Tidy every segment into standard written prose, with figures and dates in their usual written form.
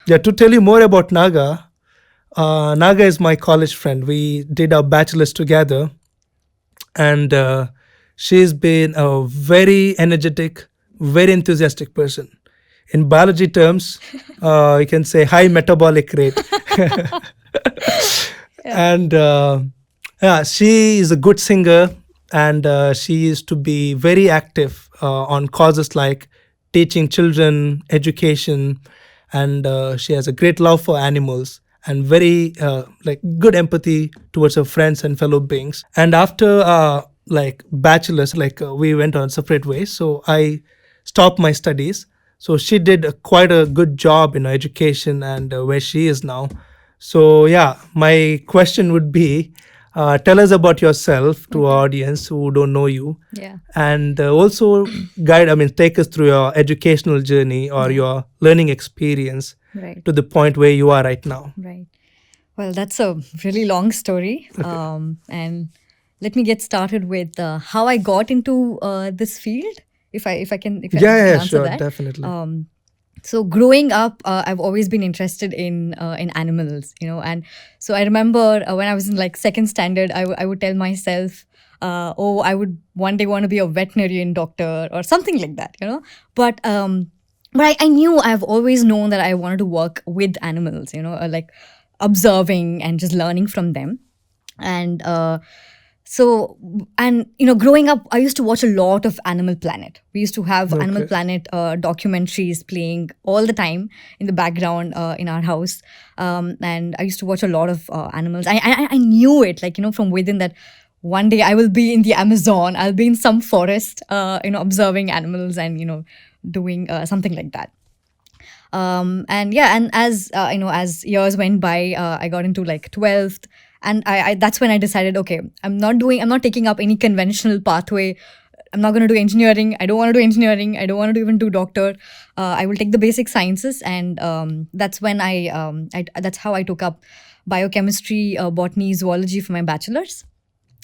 Yeah, to tell you more about Naga, Naga is my college friend. We did our bachelor's together, and she's been a very energetic, very enthusiastic person. In biology terms, you can say high metabolic rate. Yeah. And yeah, she is a good singer, and she used to be very active on causes like teaching children education, and she has a great love for animals and very like good empathy towards her friends and fellow beings. And after like bachelor's, like we went on separate ways, so I stopped my studies. So she did quite a good job in her education and where she is now. So yeah, my question would be, tell us about yourself to our Okay. audience who don't know you, Yeah. and also guide. I mean, take us through your educational journey or Yeah. your learning experience Right. to the point where you are right now. Right. Well, that's a really long story. Okay. And let me get started with how I got into this field. If I Yeah, can yeah, answer sure, that. definitely. So growing up, I've always been interested in animals, and so I remember when I was in like second standard, I would tell myself, oh, I would one day want to be a veterinarian doctor or something like that. But I knew, I've always known that I wanted to work with animals, like observing and just learning from them. And so and growing up, I used to watch a lot of Animal Planet. We used to have Animal Okay. Planet documentaries playing all the time in the background in our house. And I used to watch a lot of animals. I knew it, like, from within, that one day I will be in the Amazon, I'll be in some forest, observing animals and doing something like that. And yeah, and as as years went by, I got into like 12th, and I that's when I decided, okay, I'm not taking up any conventional pathway. I'm not going to do engineering. I don't want to do engineering. I don't want to even do doctor. I will take the basic sciences, and that's when that's how I took up biochemistry, botany, zoology for my bachelor's.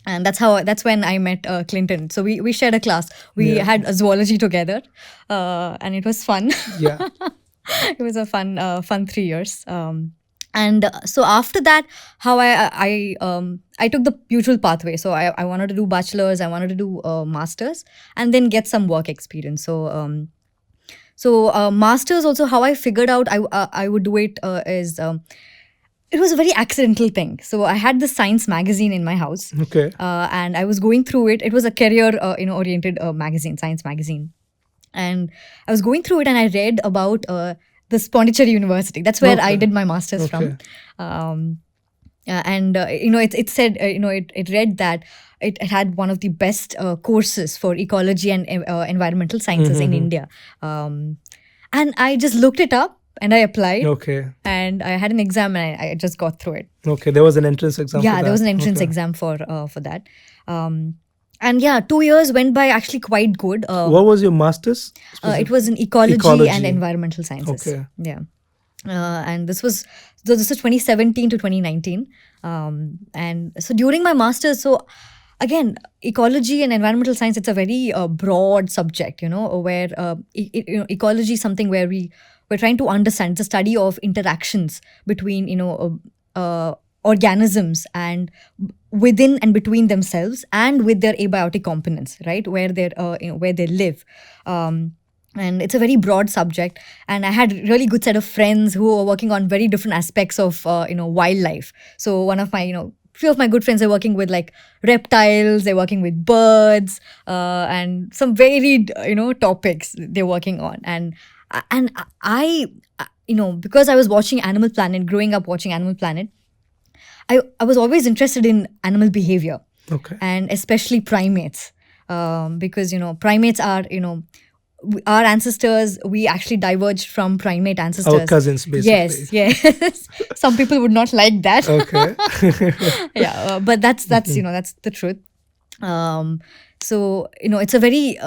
And that's when I met Clinton. So we shared a class. We Yeah. had a zoology together, and it was fun. Yeah. It was a fun 3 years. And so after that, how I took the usual pathway. So I wanted to do bachelor's, I wanted to do masters, and then get some work experience. So masters also, how I figured out I would do it is, it was a very accidental thing. So I had this science magazine in my house, Okay. and I was going through it. It was a career oriented magazine, science magazine, and I was going through it, and I read about this Pondicherry University. That's where I Okay. did my master's Okay. from. Um, and it said, it read that it had one of the best courses for ecology and environmental sciences in Mm-hmm. India. And I just looked it up and I applied, Okay. and I had an exam, and I just got through it. Okay. There was an entrance exam for Yeah, there was that. an entrance Okay. exam for that. And yeah, 2 years went by actually quite good. What was your master's? It was in ecology and Ecology. environmental sciences. Okay. Yeah. And this was 2017 to 2019. And so during my master's, so again, ecology and environmental science, it's a very broad subject, where ecology is something where we're trying to understand the study of interactions between, organisms, and within and between themselves, and with their abiotic components, right, where where they live. And it's a very broad subject, and I had really good set of friends who were working on very different aspects of wildlife. So one of my few of my good friends are working with like reptiles, they're working with birds, and some varied topics they're working on. And I because I was watching Animal Planet, growing up watching Animal Planet, I was always interested in animal behavior, Okay. and especially primates, because primates are our ancestors. We actually diverged from primate ancestors. Our cousins, basically. Yes, yes. Some people would not like that. Okay. Yeah, but that's that's the truth. So it's a very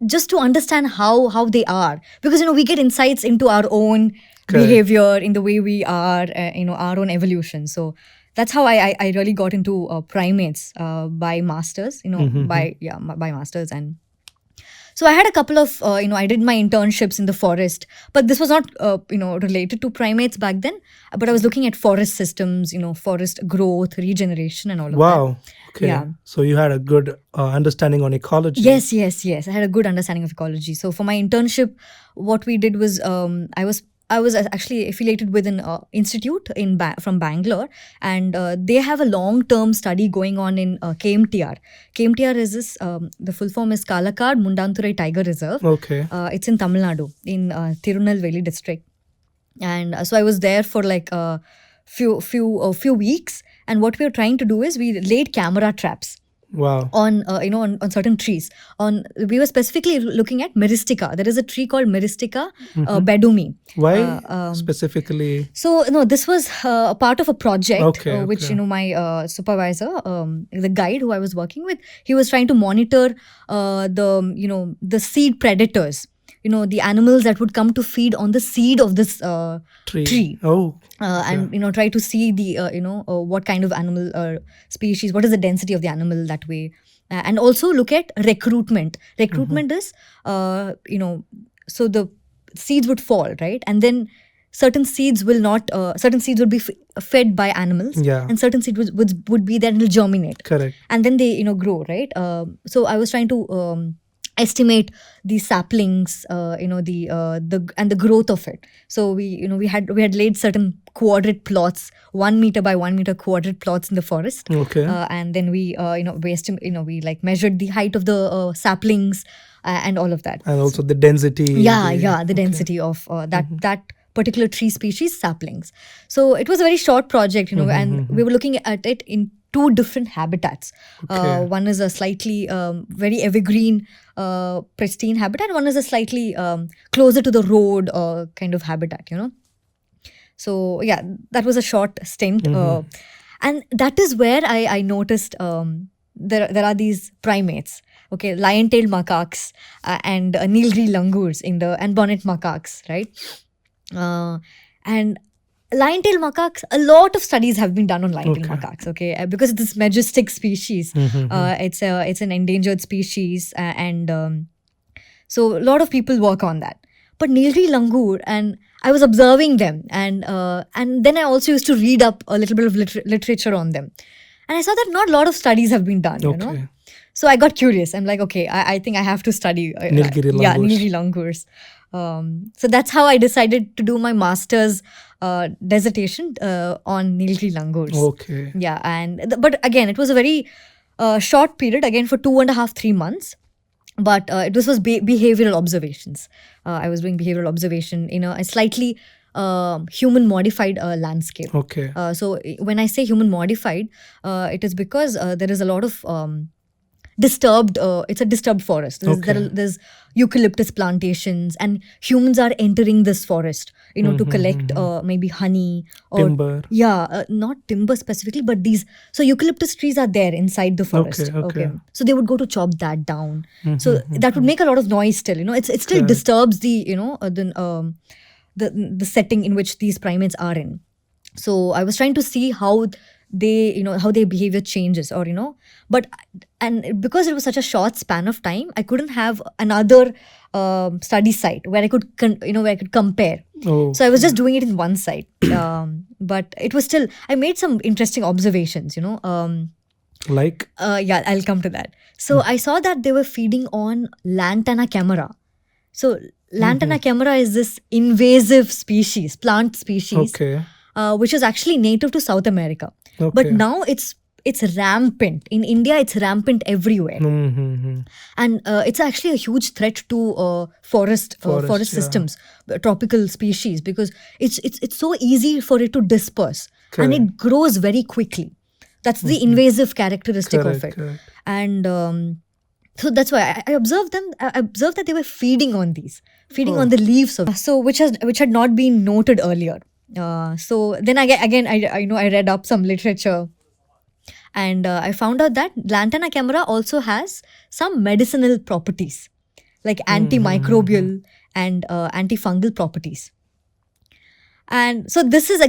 just to understand how they are, because we get insights into our own Correct. behavior, in the way we are, our own evolution. So that's how I really got into primates by masters, by masters. And So I had a couple of, I did my internships in the forest, but this was not, related to primates back then. But I was looking at forest systems, forest growth, regeneration, and all of that. Wow. Okay. Yeah. So you had a good understanding on ecology. Yes. I had a good understanding of ecology. So for my internship, what we did was I was actually affiliated with an institute from Bangalore, and they have a long-term study going on in KMTR. KMTR is this, the full form is Kalakad Mundanturai Tiger Reserve. Okay. It's in Tamil Nadu, in Tirunelveli district. And so I was there for like a few weeks. And what we were trying to do is we laid camera traps Wow. on on certain trees. We were specifically looking at Myristica. There is a tree called Myristica bedumi. Why specifically? So no, this was a part of a project, Okay, which okay. my supervisor, the guide who I was working with, he was trying to monitor the seed predators. The animals that would come to feed on the seed of this tree. Oh. And try to see the what kind of animal species, what is the density of the animal that way, and also look at recruitment. Recruitment is so the seeds would fall, right, and then certain seeds will not certain seeds would be fed by animals, Yeah. and certain seeds would be there and will germinate, Correct. and then they grow, right. So I was trying to estimate the saplings, the growth of it. So we had laid certain quadrate plots, 1 meter by 1 meter quadrate plots in the forest. Okay. And then we we like measured the height of the saplings and all of that. And also the density. The density of that particular tree species saplings. So it was a very short project, and we were looking at it in two different habitats. Okay. One is a slightly very evergreen, pristine habitat. One is a slightly closer to the road kind of habitat, So yeah, that was a short stint. And that is where I noticed there are these primates. Okay, lion-tailed macaques and Nilgiri langurs and bonnet macaques, right? And lion-tailed macaques, a lot of studies have been done on lion-tailed macaques, okay, because it's this majestic species. It's an endangered species, and so a lot of people work on that. But Nilgiri langur, and I was observing them, and then I also used to read up a little bit of literature on them, and I saw that not a lot of studies have been done. Okay. So I got curious. I'm like, okay, I think I have to study Nilgiri langurs. Yeah, Nilgiri langurs. So that's how I decided to do my master's dissertation on Nilgiri langurs. Okay. Yeah, but again, it was a very short period, again for 2.5-3 months. But this was behavioral observations. I was doing behavioral observation in a slightly human modified landscape. Okay. So when I say human modified, it is because there is a lot of disturbed, it's a disturbed forest. There's eucalyptus plantations, and humans are entering this forest, to collect maybe honey or timber. Yeah, not timber specifically, but these. So eucalyptus trees are there inside the forest. Okay. So they would go to chop that down. So that would make a lot of noise still. It still disturbs the the setting in which these primates are in. So I was trying to see how how their behavior changes, or and because it was such a short span of time, I couldn't have another study site where I could where I could compare. Oh. So I was just doing it in one site, but it was still, I made some interesting observations. Like? Yeah, I'll come to that. So I saw that they were feeding on Lantana camara. So Lantana camara is this invasive species, plant species, Okay. Which is actually native to South America. Okay. But now it's rampant. In India, it's rampant everywhere. And it's actually a huge threat to forest systems, tropical species, because it's so easy for it to disperse. And it grows very quickly. That's the invasive characteristic of it. Correct. And so that's why I observed them. I observed that they were feeding on on the leaves of, so which had not been noted earlier. So then I read up some literature, and I found out that Lantana camara also has some medicinal properties, like antimicrobial and antifungal properties. And so this is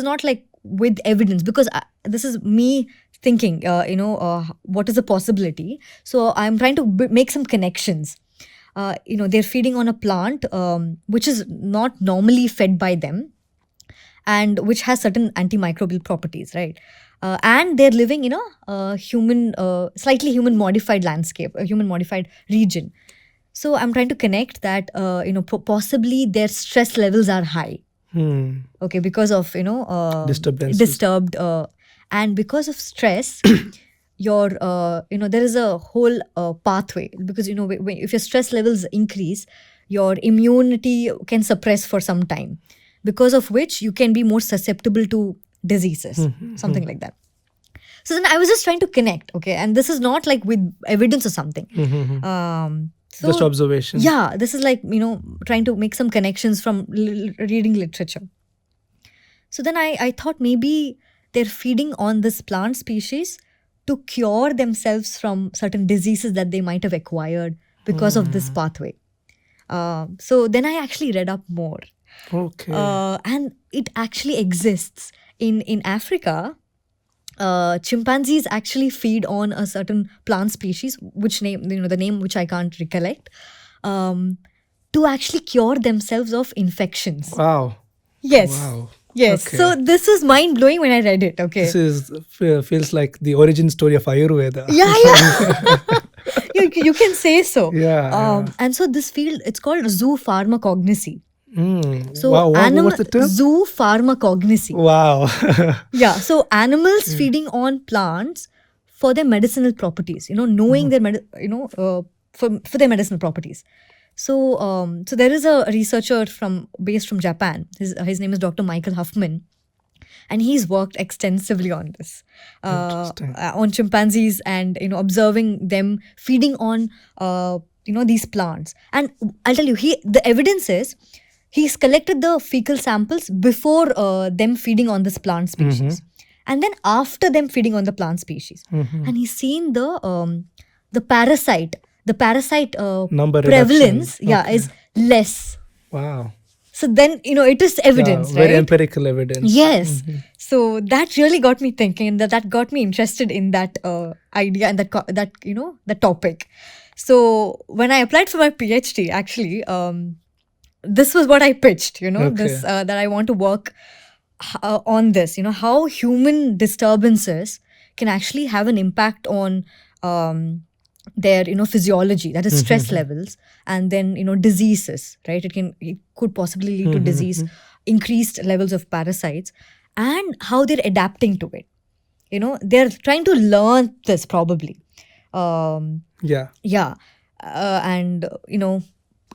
not like with evidence, because this is me thinking, what is the possibility. So I'm trying to make some connections. They're feeding on a plant which is not normally fed by them, and which has certain antimicrobial properties, right? And they're living in a slightly human modified landscape, a human modified region. So I'm trying to connect that, possibly their stress levels are high. Okay, because of, disturbed, and because of stress, your, there is a whole pathway, because, if your stress levels increase, your immunity can suppress for some time, because of which you can be more susceptible to diseases, something like that. So then I was just trying to connect, okay, and this is not like with evidence or something. So, just observation. Yeah, this is like, trying to make some connections from reading literature. So then I thought maybe they're feeding on this plant species to cure themselves from certain diseases that they might have acquired because of this pathway. So then I actually read up more. Okay. And it actually exists in Africa. Chimpanzees actually feed on a certain plant species, which name, the name which I can't recollect, to actually cure themselves of infections. Wow. Yes. Wow. Yes. Okay. So this was mind blowing when I read it. Okay. This feels like the origin story of Ayurveda. Yeah. you can say so. Yeah. And so this field, it's called zoopharmacognosy. So wow, what's the term? Zoopharmacognosy. Wow. Yeah. So animals feeding on plants for their medicinal properties. Knowing their for their medicinal properties. So so there is a researcher based from Japan. His name is Dr. Michael Huffman, and he's worked extensively on this, on chimpanzees, and observing them feeding on these plants. And I'll tell you, the evidence is he's collected the fecal samples before them feeding on this plant species, and then after them feeding on the plant species, and he's seen the parasite number prevalence reduction. is less. Wow. So then it is evidence, very right? empirical evidence. Yes. So that really got me thinking, and that got me interested in that idea and that topic. So when I applied for my PhD, actually, this was what I pitched. This that I want to work on this. How human disturbances can actually have an impact on their physiology, that is stress levels, and then diseases, right? It could possibly lead to disease, increased levels of parasites, and how they're adapting to it. They're trying to learn this probably. And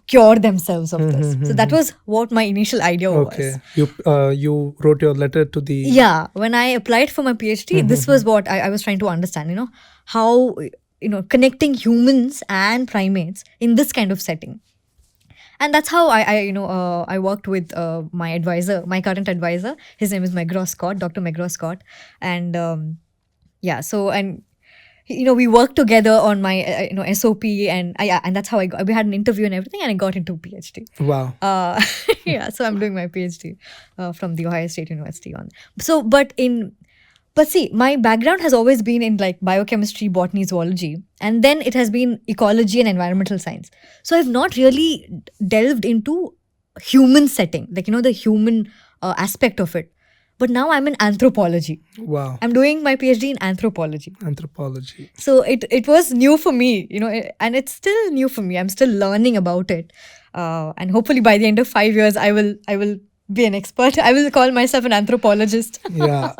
cure themselves of this. So that was what my initial idea was. You wrote your letter to the... Yeah, when I applied for my PhD, this was what I was trying to understand, how connecting humans and primates in this kind of setting. And that's how I worked with my advisor, my current advisor. His name is Dr. McGraw Scott. And we worked together on my SOP, and that's how we had an interview and everything, and I got into PhD. Wow. So I'm doing my PhD from the Ohio State University on. But see, my background has always been in like biochemistry, botany, zoology, and then it has been ecology and environmental science. So I've not really delved into human setting, like, the human aspect of it. But now I'm in anthropology. Wow. I'm doing my PhD in anthropology. So it was new for me, and it's still new for me. I'm still learning about it. And hopefully by the end of 5 years, I will be an expert. I will call myself an anthropologist. Yeah.